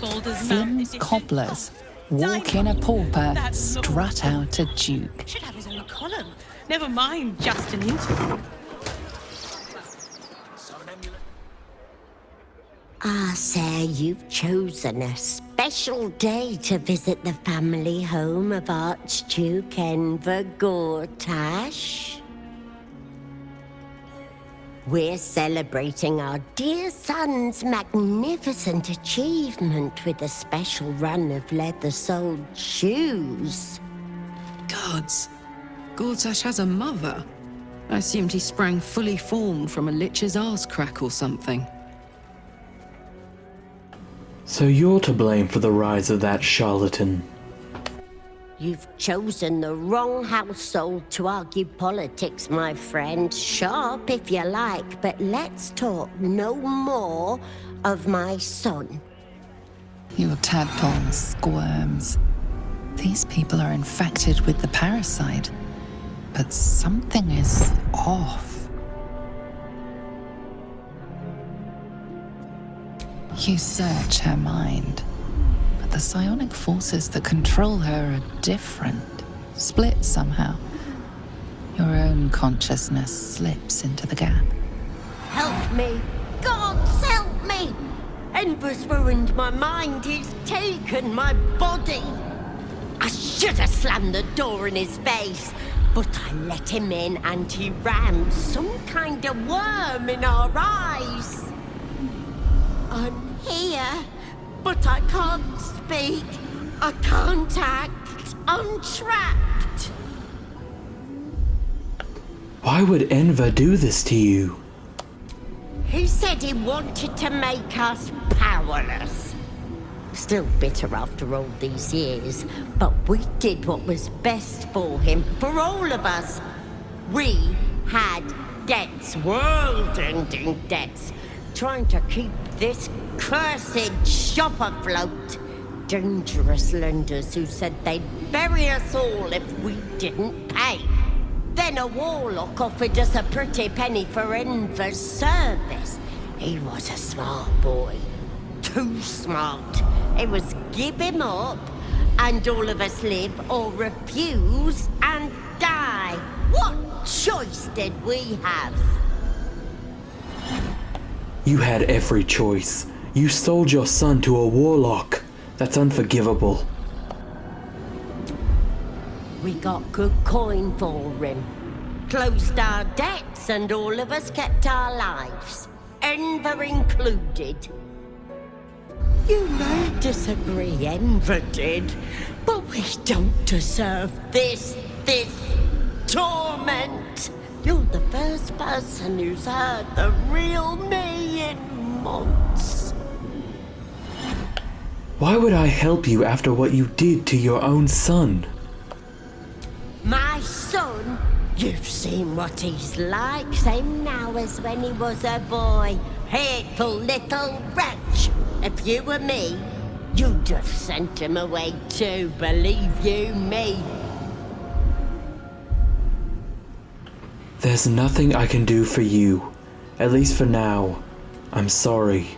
Baldur's Flim's mouth. cobblers, walk in a pauper, strut out a duke. Should have his own column. Never mind just an interview. Ah, sir, you've chosen a special day to visit the family home of Archduke Enver Gortash. We're celebrating our dear son's magnificent achievement with a special run of leather-soled shoes. Gods, Gortash has a mother. I assumed he sprang fully formed from a lich's arse crack or something. So you're to blame for the rise of that charlatan. You've chosen the wrong household to argue politics, my friend. Sharp if you like, but let's talk no more of my son. Your tadpole squirms. These people are infected with the parasite, but something is off. You search her mind, but the psionic forces that control her are different, split somehow. Your own consciousness slips into the gap. Help me! Gods, help me! Enver's ruined my mind. He's taken my body. I should have slammed the door in his face, but I let him in and he rammed some kind of worm in our eyes. I'm here, but I can't speak. I can't act. I'm trapped. Why would Enver do this to you? He said he wanted to make us powerless. Still bitter after all these years, but we did what was best for him, for all of us. We had debts, world-ending debts, trying to keep this cursed shop afloat. Dangerous lenders who said they'd bury us all if we didn't pay. Then a warlock offered us a pretty penny for Enver's service. He was a smart boy. Too smart. It was give him up, and all of us live, or refuse and die. What choice did we have? You had every choice. You sold your son to a warlock. That's unforgivable. We got good coin for him. Closed our debts and all of us kept our lives. Enver included. You may disagree, Enver did, but we don't deserve this torment. You're the first person who's heard the real me in months. Why would I help you after what you did to your own son? My son? You've seen what he's like, same now as when he was a boy. Hateful little wretch. If you were me, you'd have sent him away too, believe you me. There's nothing I can do for you. At least for now. I'm sorry.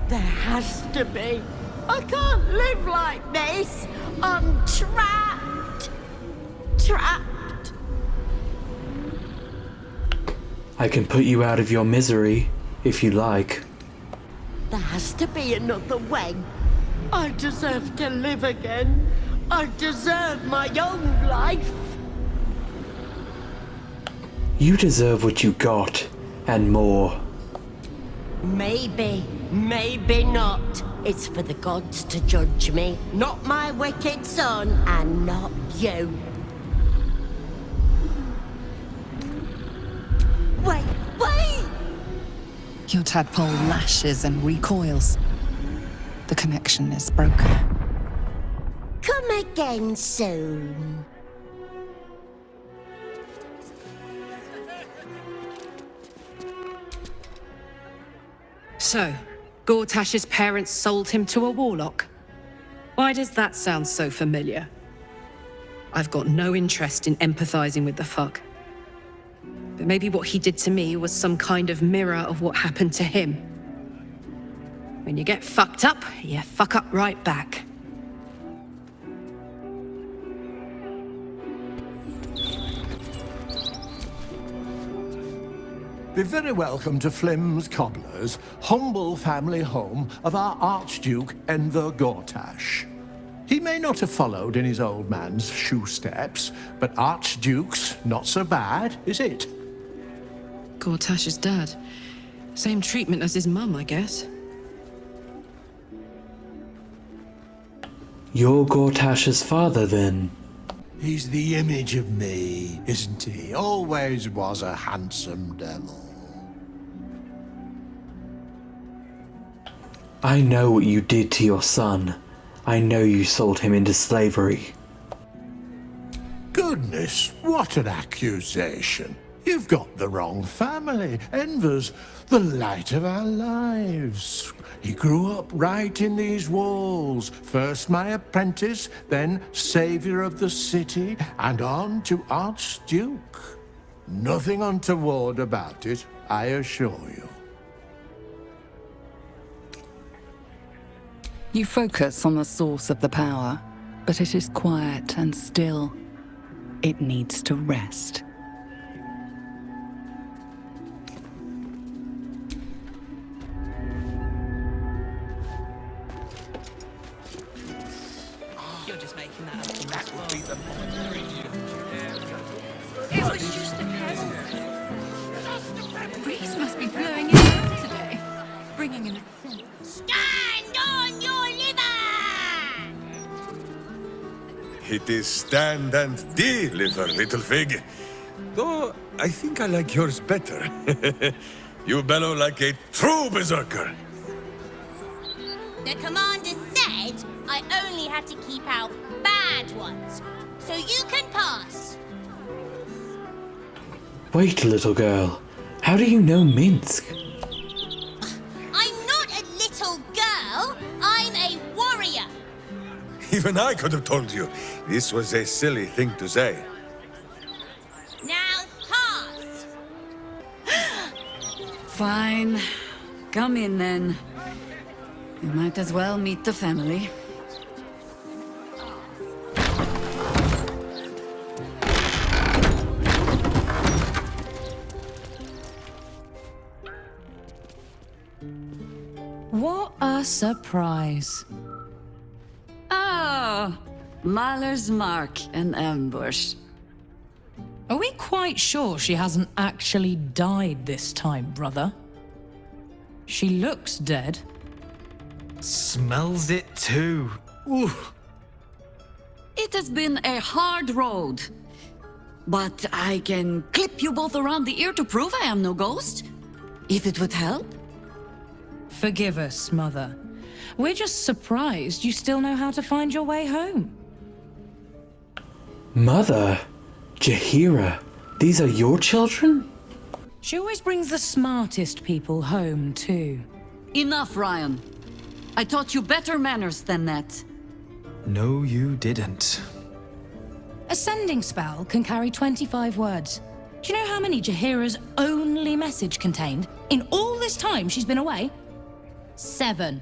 There has to be. I can't live like this. I'm trapped. Trapped. I can put you out of your misery, if you like. There has to be another way. I deserve to live again. I deserve my own life. You deserve what you got, and more. Maybe, maybe not. It's for the gods to judge me, not my wicked son, and not you. Wait, wait! Your tadpole lashes and recoils. The connection is broken. Come again soon. So, Gortash's parents sold him to a warlock. Why does that sound so familiar? I've got no interest in empathizing with the fuck. But maybe what he did to me was some kind of mirror of what happened to him. When you get fucked up, you fuck up right back. Be very welcome to Flim's Cobblers, humble family home of our Archduke Enver Gortash. He may not have followed in his old man's shoe steps, but Archduke's not so bad, is it? Gortash's dad. Same treatment as his mum, I guess. You're Gortash's father, then? He's the image of me, isn't he? Always was a handsome devil. I know what you did to your son. I know you sold him into slavery. Goodness, what an accusation. You've got the wrong family. Enver's the light of our lives. He grew up right in these walls. First my apprentice, then savior of the city, and on to Archduke. Nothing untoward about it, I assure you. You focus on the source of the power, but it is quiet and still. It needs to rest. You're just making that up. That would be the It was just a The breeze must be blowing in out today, bringing in a... Stand on your liver! It is stand and deliver, little fig. Though I think I like yours better. You bellow like a true berserker. The commander said I only had to keep out bad ones, so you can pass. Wait, little girl. How do you know Minsk? I'm not a little girl, I'm a warrior. Even I could have told you. This was a silly thing to say. Now pass. Fine. Come in then. You might as well meet the family. What a surprise. Ah, Mahler's mark and ambush. Are we quite sure she hasn't actually died this time, brother? She looks dead. Smells it too. Ooh. It has been a hard road. But I can clip you both around the ear to prove I am no ghost. If it would help. Forgive us, Mother. We're just surprised you still know how to find your way home. Mother? Jaheira? These are your children? She always brings the smartest people home, too. Enough, Ryan. I taught you better manners than that. No, you didn't. A sending spell can carry 25 words. Do you know how many Jaheira's only message contained in all this time she's been away? 7.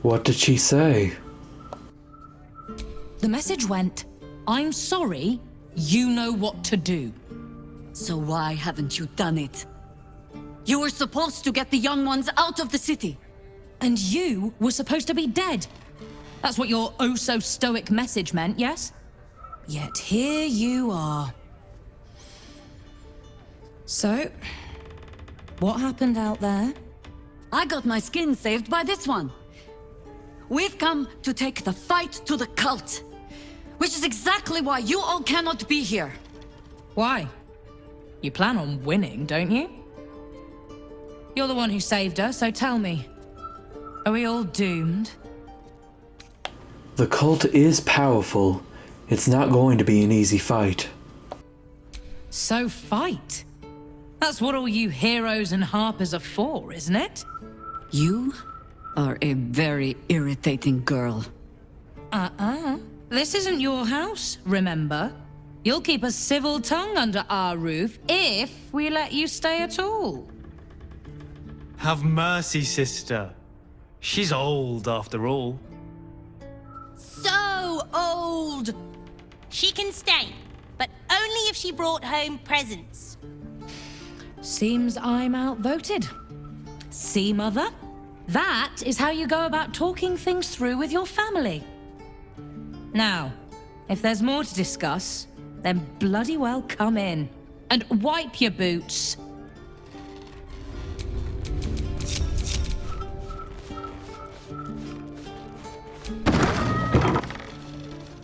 What did she say? The message went, I'm sorry, you know what to do. So why haven't you done it? You were supposed to get the young ones out of the city. And you were supposed to be dead. That's what your oh-so-stoic message meant, yes? Yet here you are. So, what happened out there? I got my skin saved by this one. We've come to take the fight to the cult, which is exactly why you all cannot be here. Why? You plan on winning, don't you? You're the one who saved her, so tell me. Are we all doomed? The cult is powerful. It's not going to be an easy fight. So fight. That's what all you heroes and harpers are for, isn't it? You are a very irritating girl. This isn't your house, remember? You'll keep a civil tongue under our roof if we let you stay at all. Have mercy, sister. She's old, after all. So old! She can stay, but only if she brought home presents. Seems I'm outvoted. See, Mother? That is how you go about talking things through with your family. Now, if there's more to discuss, then bloody well come in. And wipe your boots.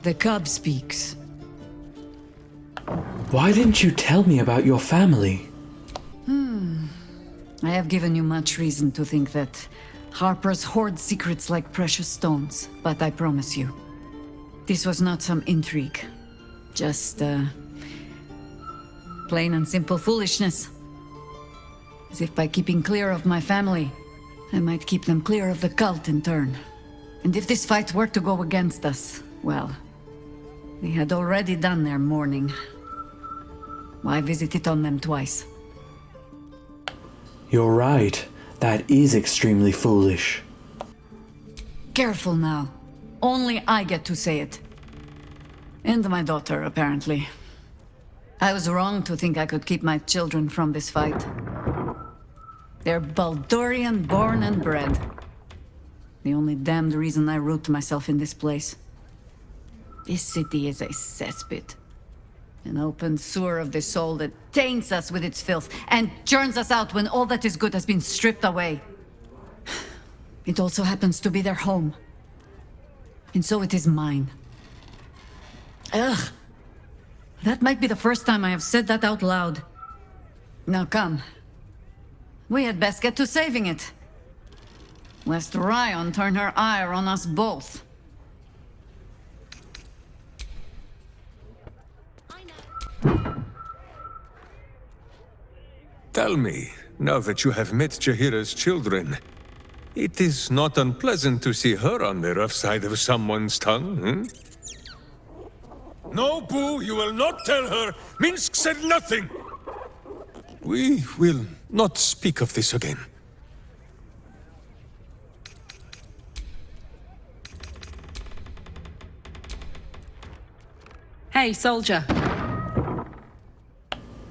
The cub speaks. Why didn't you tell me about your family? I have given you much reason to think that Harpers hoard secrets like precious stones, but I promise you, this was not some intrigue. Just, plain and simple foolishness. As if by keeping clear of my family, I might keep them clear of the cult in turn. And if this fight were to go against us, well, they had already done their mourning. Why visit it on them twice? You're right. That is extremely foolish. Careful now. Only I get to say it. And my daughter, apparently. I was wrong to think I could keep my children from this fight. They're Baldurian born and bred. The only damned reason I root myself in this place. This city is a cesspit. An open sewer of the soul that taints us with its filth and churns us out when all that is good has been stripped away. It also happens to be their home. And so it is mine. Ugh. That might be the first time I have said that out loud. Now come. We had best get to saving it. Lest Ryan turn her ire on us both. Tell me, now that you have met Jaheira's children, it is not unpleasant to see her on the rough side of someone's tongue, hmm? No, Boo, you will not tell her! Minsk said nothing! We will not speak of this again. Hey, soldier.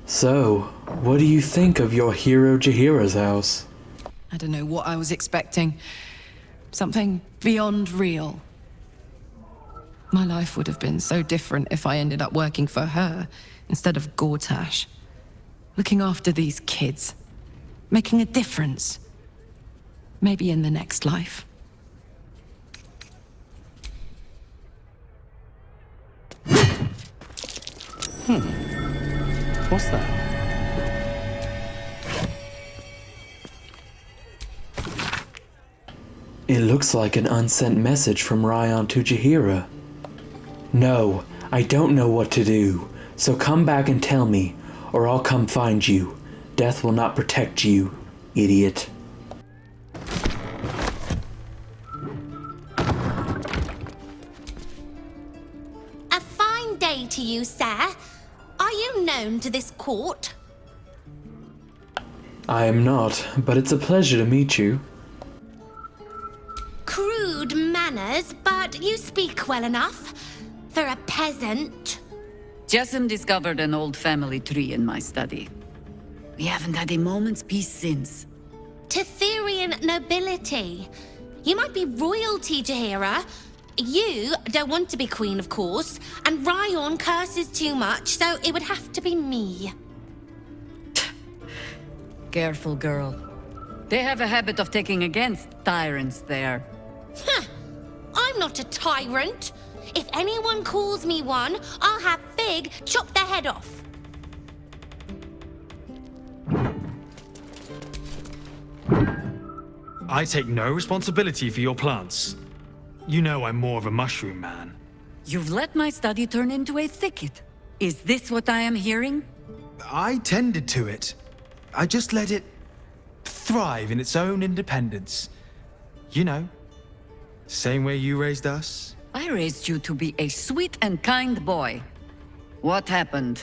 So, what do you think of your hero Jaheira's house? I don't know what I was expecting. Something beyond real. My life would have been so different if I ended up working for her instead of Gortash. Looking after these kids. Making a difference. Maybe in the next life. What's that? It looks like an unsent message from Ryan to Jaheira. No, I don't know what to do, so come back and tell me, or I'll come find you. Death will not protect you, idiot. A fine day to you, sir. Are you known to this court? I am not, but it's a pleasure to meet you. Crude manners, but you speak well enough. For a peasant. Jessim discovered an old family tree in my study. We haven't had a moment's peace since. Tetherian nobility. You might be royalty, Jaheira. You don't want to be queen, of course, and Ryan curses too much, so it would have to be me. Careful, girl. They have a habit of taking against tyrants there. Huh. I'm not a tyrant. If anyone calls me one, I'll have Fig chop their head off. I take no responsibility for your plants. You know I'm more of a mushroom man. You've let my study turn into a thicket. Is this what I am hearing? I tended to it. I just let it thrive in its own independence. You know, same way you raised us. I raised you to be a sweet and kind boy. What happened?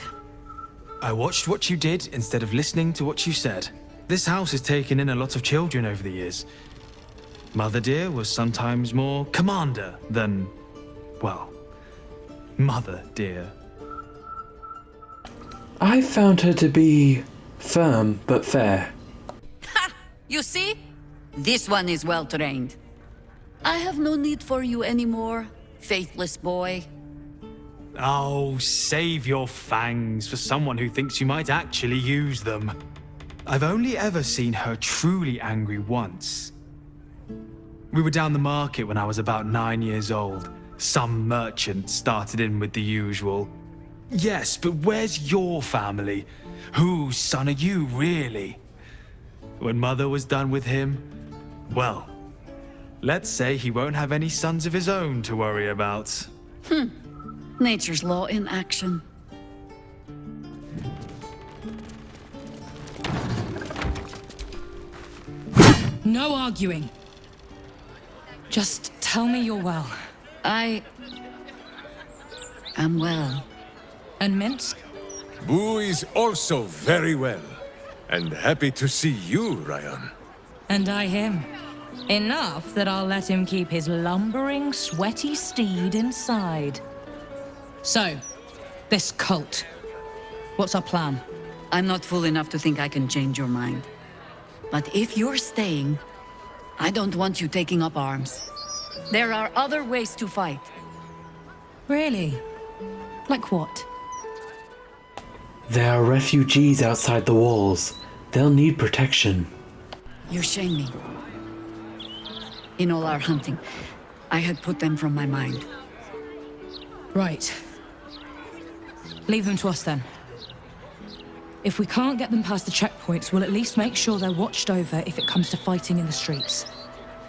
I watched what you did instead of listening to what you said. This house has taken in a lot of children over the years. Mother dear was sometimes more commander than, well, mother dear. I found her to be firm but fair. Ha! You see? This one is well trained. I have no need for you anymore, faithless boy. Oh, save your fangs for someone who thinks you might actually use them. I've only ever seen her truly angry once. We were down the market when I was about 9 years old. Some merchant started in with the usual. Yes, but where's your family? Whose son are you, really? When Mother was done with him, well, let's say he won't have any sons of his own to worry about. Nature's law in action. No arguing. Just tell me you're well. I am well. And Minsk? Boo is also very well. And happy to see you, Ryan. And I him. Enough that I'll let him keep his lumbering, sweaty steed inside. So, this cult. What's our plan? I'm not fool enough to think I can change your mind. But if you're staying, I don't want you taking up arms. There are other ways to fight. Really? Like what? There are refugees outside the walls. They'll need protection. You shame me. In all our hunting, I had put them from my mind. Right. Leave them to us then. If we can't get them past the checkpoints, we'll at least make sure they're watched over if it comes to fighting in the streets.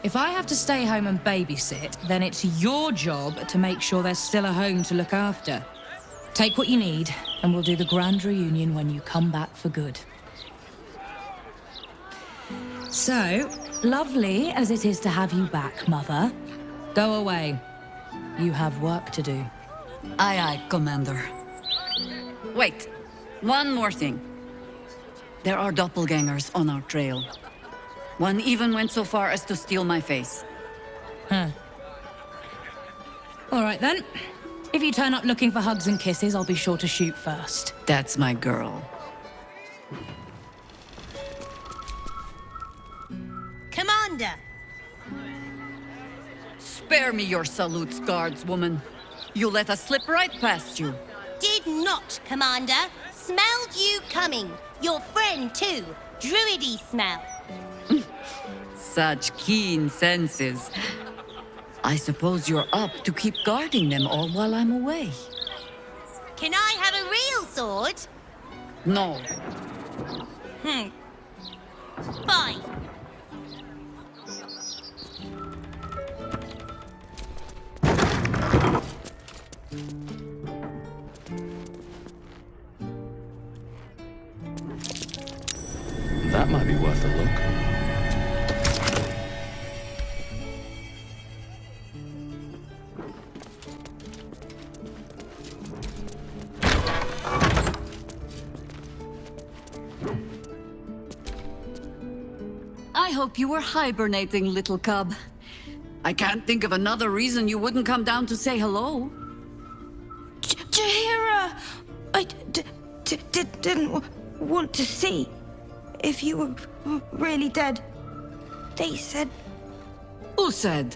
If I have to stay home and babysit, then it's your job to make sure there's still a home to look after. Take what you need, and we'll do the grand reunion when you come back for good. So, lovely as it is to have you back, Mother, go away. You have work to do. Aye, aye, Commander. Wait, one more thing. There are doppelgangers on our trail. One even went so far as to steal my face. Huh. All right then. If you turn up looking for hugs and kisses, I'll be sure to shoot first. That's my girl. Commander! Spare me your salutes, guardswoman. You let us slip right past you. Did not, Commander. Smelled you coming. Your friend, too. Druidy smell. Such keen senses. I suppose you're up to keep guarding them all while I'm away. Can I have a real sword? No. Fine. That might be worth a look. I hope you were hibernating, little cub. I can't think of another reason you wouldn't come down to say hello. Jaheira! I didn't want to see if you were really dead. They said... Who said?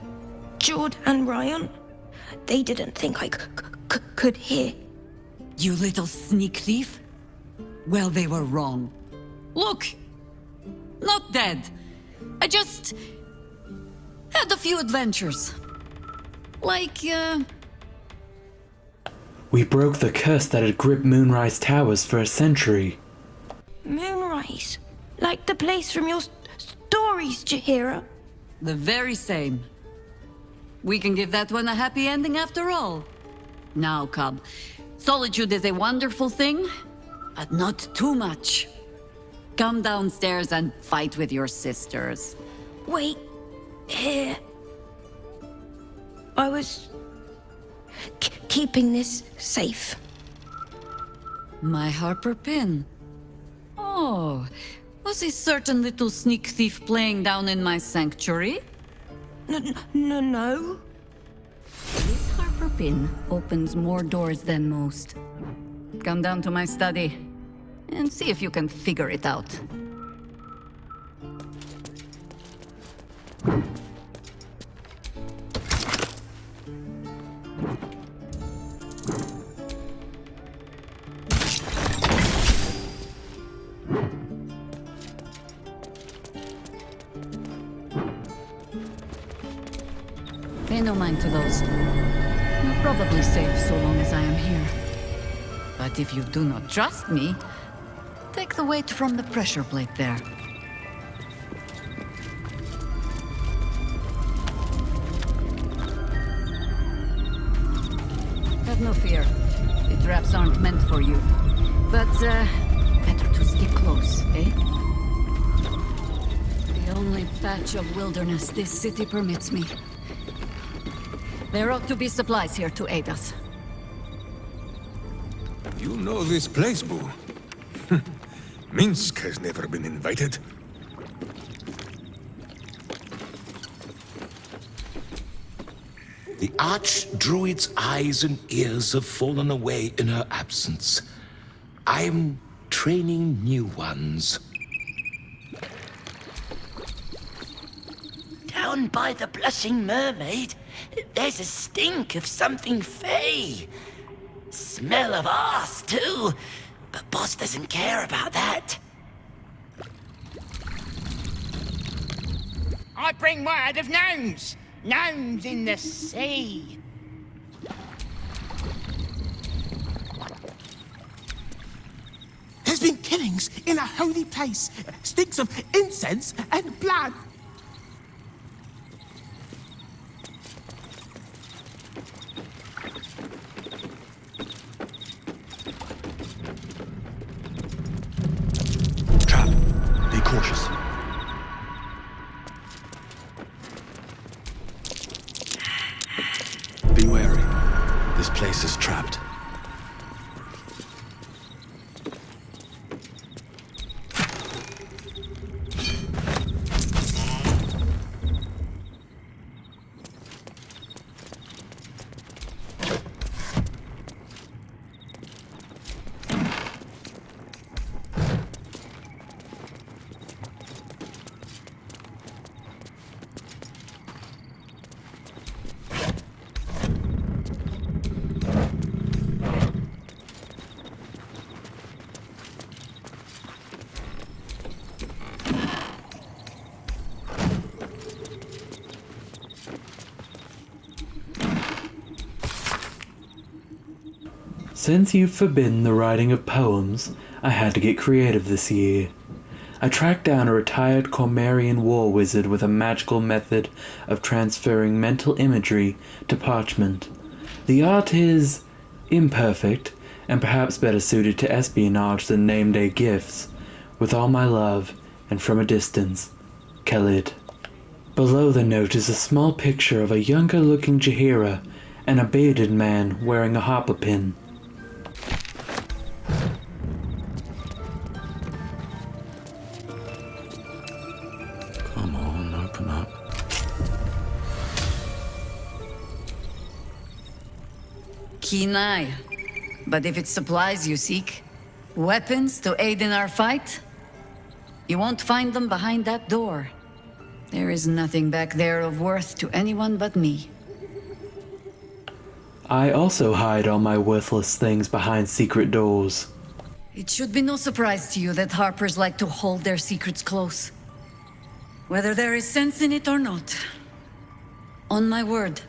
Jord and Ryan. They didn't think I could hear. You little sneak thief? Well, they were wrong. Look, not dead. I just had a few adventures. Like, We broke the curse that had gripped Moonrise Towers for a century. Moonrise? Like the place from your stories, Jaheira? The very same. We can give that one a happy ending after all. Now, cub, solitude is a wonderful thing, but not too much. Come downstairs and fight with your sisters. Wait, here. I was keeping this safe. My Harper pin. Oh, Was a certain little sneak thief playing down in my sanctuary? No. This Harper pin opens more doors than most. Come down to my study and see if you can figure it out. Pay no mind to those. You're probably safe so long as I am here. But if you do not trust me, take the weight from the pressure plate there. Have no fear. The traps aren't meant for you. But, better to stick close, eh? The only patch of wilderness this city permits me. There ought to be supplies here to aid us. You know this place, Boo. Minsk has never been invited. The Archdruid's eyes and ears have fallen away in her absence. I'm training new ones. Down by the Blushing Mermaid, there's a stink of something fey. Smell of arse, too. But Boss doesn't care about that. I bring word of gnomes. Gnomes in the sea. There's been killings in a holy place. Stinks of incense and blood. Trap. Be cautious. Be wary. This place is trapped. Since you've forbidden the writing of poems, I had to get creative this year. I tracked down a retired Cormarian war wizard with a magical method of transferring mental imagery to parchment. The art is imperfect, and perhaps better suited to espionage than name-day gifts. With all my love, and from a distance, Khalid. Below the note is a small picture of a younger-looking Jaheira and a bearded man wearing a hopper pin. Come on, open up. Keen eye. But if it's supplies you seek, weapons to aid in our fight, you won't find them behind that door. There is nothing back there of worth to anyone but me. I also hide all my worthless things behind secret doors. It should be no surprise to you that Harpers like to hold their secrets close. Whether there is sense in it or not. On my word,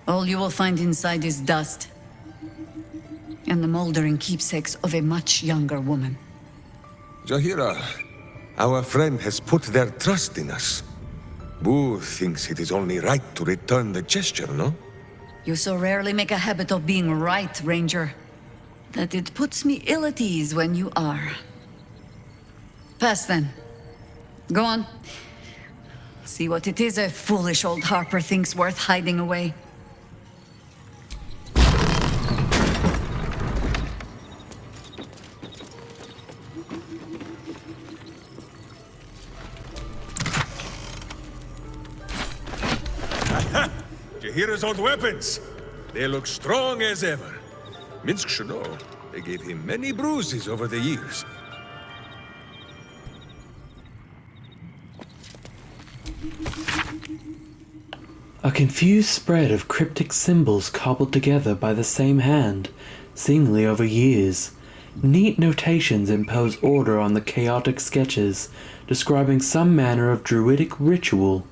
all you will find inside is dust. And the moldering keepsakes of a much younger woman. Jaheira, our friend has put their trust in us. Boo thinks it is only right to return the gesture, no? You so rarely make a habit of being right, Ranger, that it puts me ill at ease when you are. Pass then. Go on. See what it is a foolish old Harper thinks worth hiding away. Jaheira's old weapons. They look strong as ever. Minsk should know. They gave him many bruises over the years. A confused spread of cryptic symbols cobbled together by the same hand, seemingly over years. Neat notations impose order on the chaotic sketches, describing some manner of druidic ritual,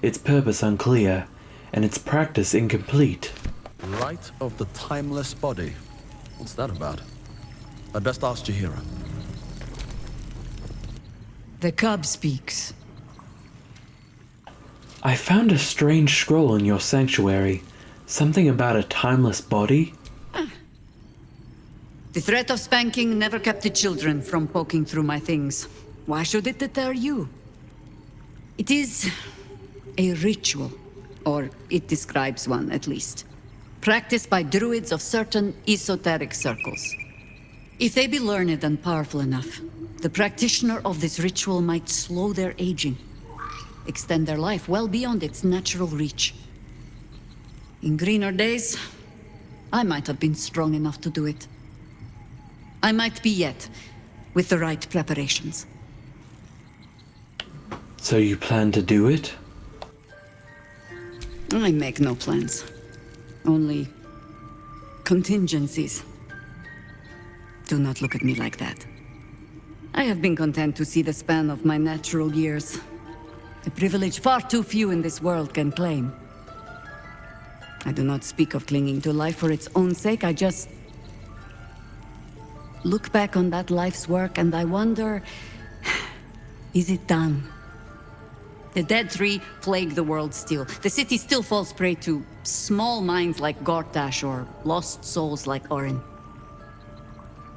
its purpose unclear, and its practice incomplete. Rite of the timeless body. What's that about? I'd best ask Jaheira. The cub speaks. I found a strange scroll in your sanctuary. Something about a timeless body? The threat of spanking never kept the children from poking through my things. Why should it deter you? It is a ritual, or it describes one at least, practiced by druids of certain esoteric circles. If they be learned and powerful enough, the practitioner of this ritual might slow their aging, extend their life well beyond its natural reach. In greener days, I might have been strong enough to do it. I might be yet, with the right preparations. So you plan to do it? I make no plans. Only contingencies. Do not look at me like that. I have been content to see the span of my natural years. A privilege far too few in this world can claim. I do not speak of clinging to life for its own sake, I just look back on that life's work and I wonder, is it done? The dead tree plague the world still. The city still falls prey to small minds like Gortash or lost souls like Orin.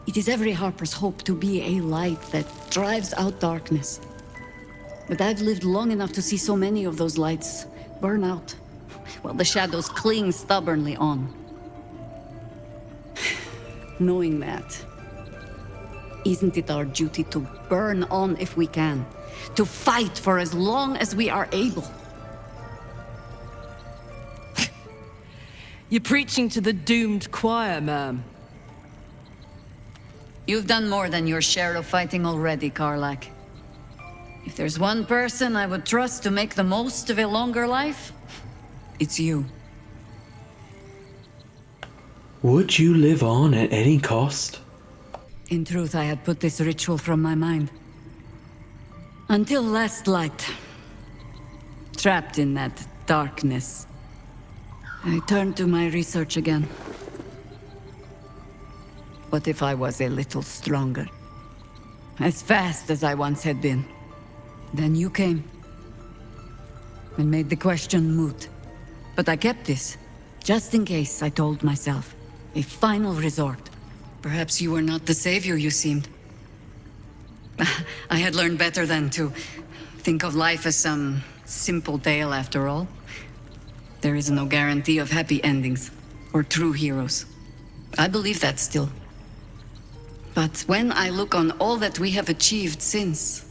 It is every harper's hope to be a light that drives out darkness. But I've lived long enough to see so many of those lights burn out, while the shadows cling stubbornly on. Knowing that, isn't it our duty to burn on if we can? To fight for as long as we are able? You're preaching to the doomed choir, ma'am. You've done more than your share of fighting already, Karlak. If there's one person I would trust to make the most of a longer life, it's you. Would you live on at any cost? In truth, I had put this ritual from my mind. Until last light. Trapped in that darkness. I turned to my research again. What if I was a little stronger? As fast as I once had been. Then you came. And made the question moot. But I kept this. Just in case, I told myself. A final resort. Perhaps you were not the savior you seemed. I had learned better than to think of life as some simple tale after all. There is no guarantee of happy endings, or true heroes. I believe that still. But when I look on all that we have achieved since,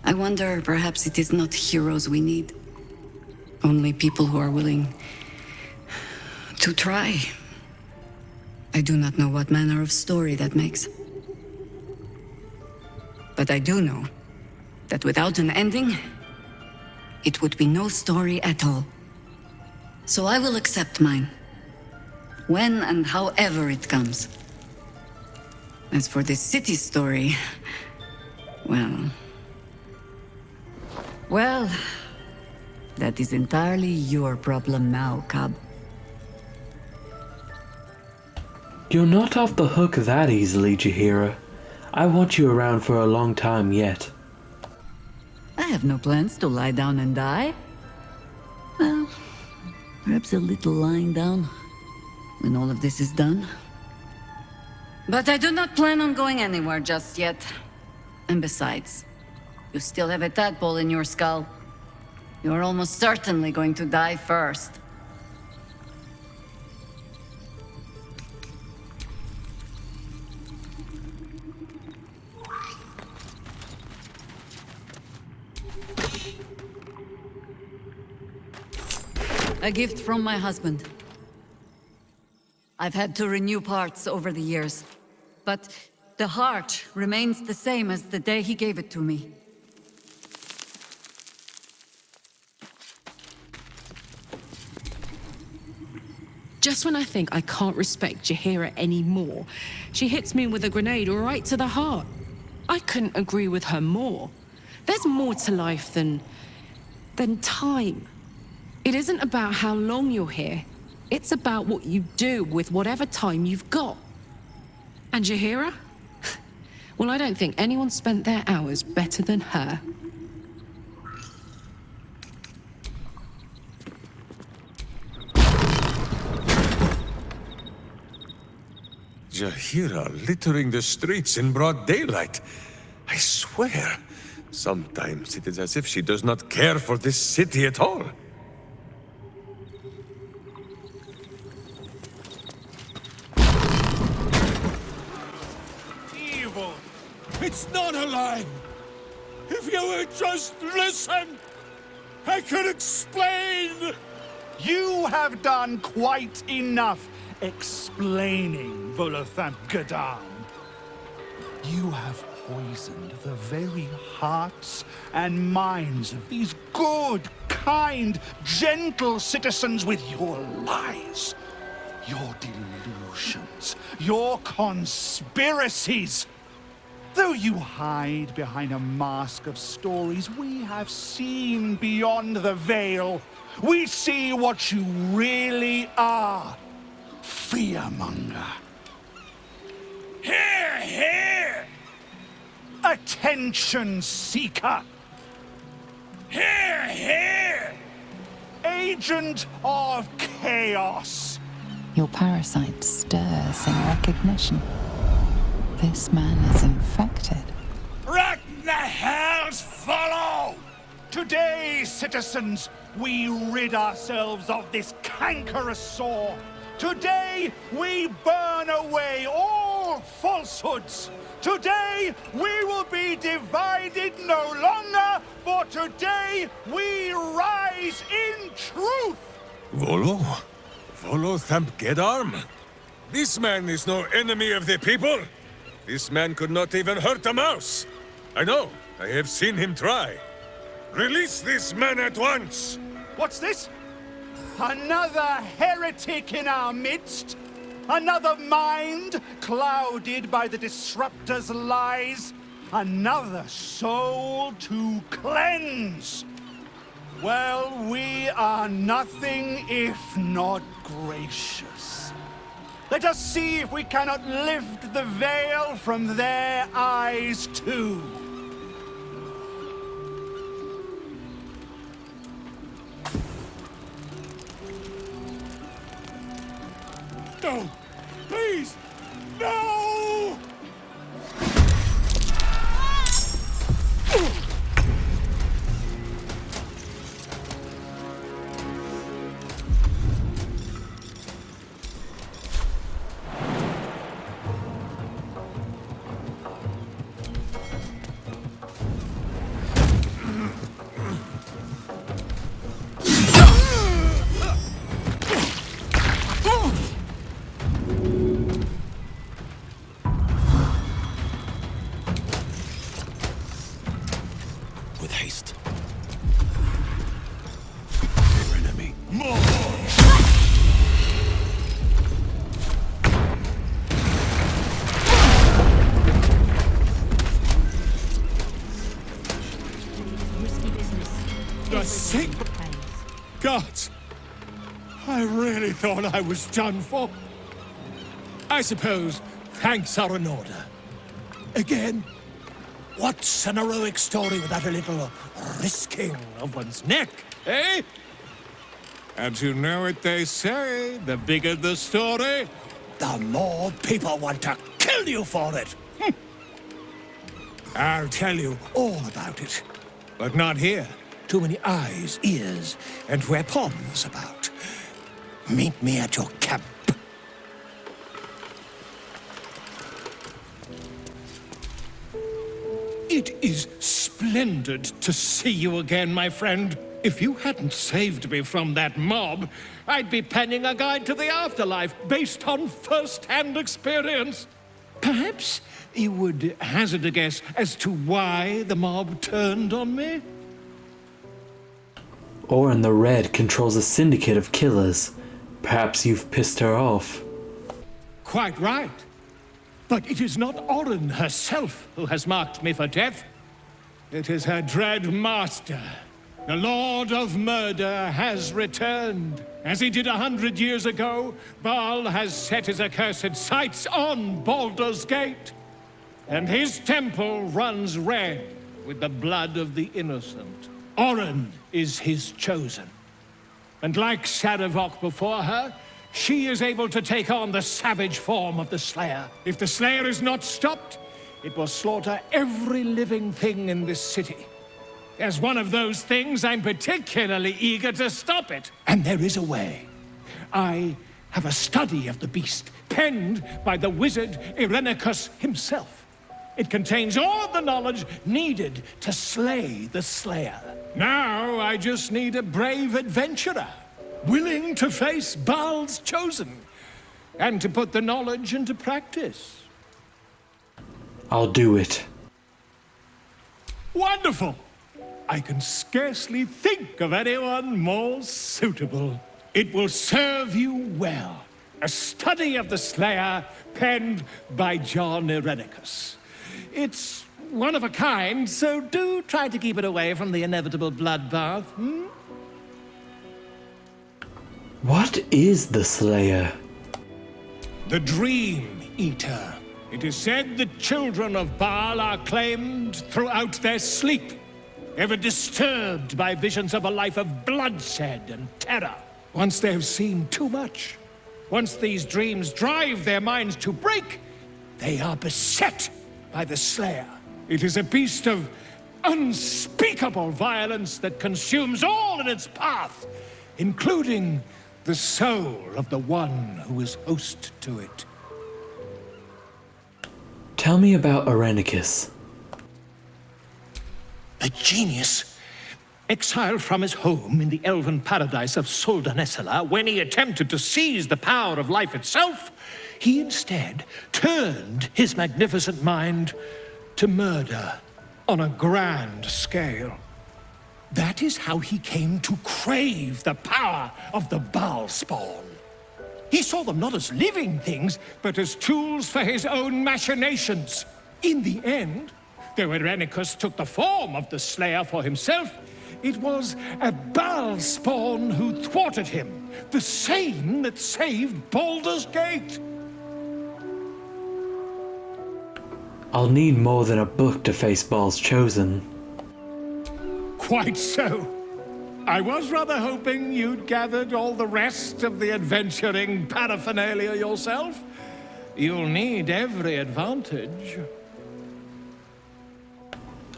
I wonder perhaps it is not heroes we need. Only people who are willing to try. I do not know what manner of story that makes. But I do know that without an ending, it would be no story at all. So I will accept mine. When and however it comes. As for this city story, well, that is entirely your problem now, Cub. You're not off the hook that easily, Jaheira. I want you around for a long time yet. I have no plans to lie down and die. Well, perhaps a little lying down when all of this is done. But I do not plan on going anywhere just yet. And besides, you still have a tadpole in your skull. You're almost certainly going to die first. A gift from my husband. I've had to renew parts over the years, but the heart remains the same as the day he gave it to me. Just when I think I can't respect Jaheira anymore, she hits me with a grenade right to the heart. I couldn't agree with her more. There's more to life than time. It isn't about how long you're here. It's about what you do with whatever time you've got. And Jaheira? Well, I don't think anyone spent their hours better than her. Jaheira littering the streets in broad daylight. I swear, sometimes it is as if she does not care for this city at all. Evil! It's not a lie! If you would just listen, I could explain! You have done quite enough explaining, Volothamp Gadam. You have poisoned the very hearts and minds of these good, kind, gentle citizens with your lies, your delusions, your conspiracies. Though you hide behind a mask of stories, we have seen beyond the veil. We see what you really are. Fearmonger. Hear, hear! Attention seeker. Hear, hear! Agent of chaos. Your parasite stirs in recognition. This man is infected. Let the hells follow! Today, citizens, we rid ourselves of this cankerous sore. Today, we burn away all falsehoods. Today, we will be divided no longer, for today, we rise in truth. Volothamp Gedarm? This man is no enemy of the people. This man could not even hurt a mouse. I know, I have seen him try. Release this man at once! What's this? Another heretic in our midst? Another mind clouded by the Disruptor's lies? Another soul to cleanse? Well, we are nothing if not gracious. Let us see if we cannot lift the veil from their eyes too. No! Please! No! With haste. Enemy. More! Risky business. The sacred gods! I really thought I was done for. I suppose thanks are in order. Again, what's an heroic story without a little risking of one's neck, eh? And you know what they say, the bigger the story, the more people want to kill you for it. I'll tell you all about it, but not here. Too many eyes, ears, and weapons about. Meet me at your camp. It is splendid to see you again, my friend. If you hadn't saved me from that mob, I'd be penning a guide to the afterlife based on first-hand experience. Perhaps you would hazard a guess as to why the mob turned on me? Orin the Red controls a syndicate of killers. Perhaps you've pissed her off. Quite right. But it is not Orin herself who has marked me for death. It is her dread master. The Lord of Murder has returned. As he did 100 years ago, Baal has set his accursed sights on Baldur's Gate. And his temple runs red with the blood of the innocent. Orin is his chosen. And like Sarevok before her, she is able to take on the savage form of the Slayer. If the Slayer is not stopped, it will slaughter every living thing in this city. As one of those things, I'm particularly eager to stop it. And there is a way. I have a study of the beast, penned by the wizard Irenicus himself. It contains all of the knowledge needed to slay the Slayer. Now I just need a brave adventurer, willing to face Baal's chosen, and to put the knowledge into practice. I'll do it. Wonderful! I can scarcely think of anyone more suitable. It will serve you well. A study of the Slayer, penned by John Irenicus. It's one of a kind, so do try to keep it away from the inevitable bloodbath, hmm? What is the Slayer? The Dream Eater. It is said the children of Baal are claimed throughout their sleep, ever disturbed by visions of a life of bloodshed and terror. Once they have seen too much, once these dreams drive their minds to break, they are beset by the Slayer. It is a beast of unspeakable violence that consumes all in its path, including the soul of the one who is host to it. Tell me about Irenicus. A genius, exiled from his home in the elven paradise of Soldanessala, when he attempted to seize the power of life itself, he instead turned his magnificent mind to murder on a grand scale. That is how he came to crave the power of the Baal spawn. He saw them not as living things, but as tools for his own machinations. In the end, though Irenicus took the form of the Slayer for himself, it was a Baal spawn who thwarted him, the same that saved Baldur's Gate. I'll need more than a book to face Baal's chosen. Quite so. I was rather hoping you'd gathered all the rest of the adventuring paraphernalia yourself. You'll need every advantage.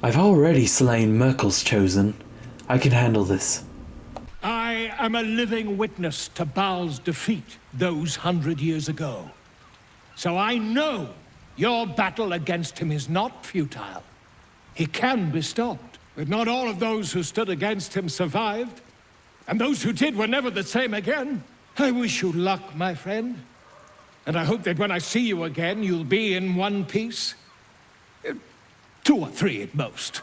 I've already slain Merkel's chosen. I can handle this. I am a living witness to Baal's defeat those 100 years ago. So I know your battle against him is not futile. He can be stopped, but not all of those who stood against him survived. And those who did were never the same again. I wish you luck, my friend. And I hope that when I see you again, you'll be in one piece. 2 or 3 at most.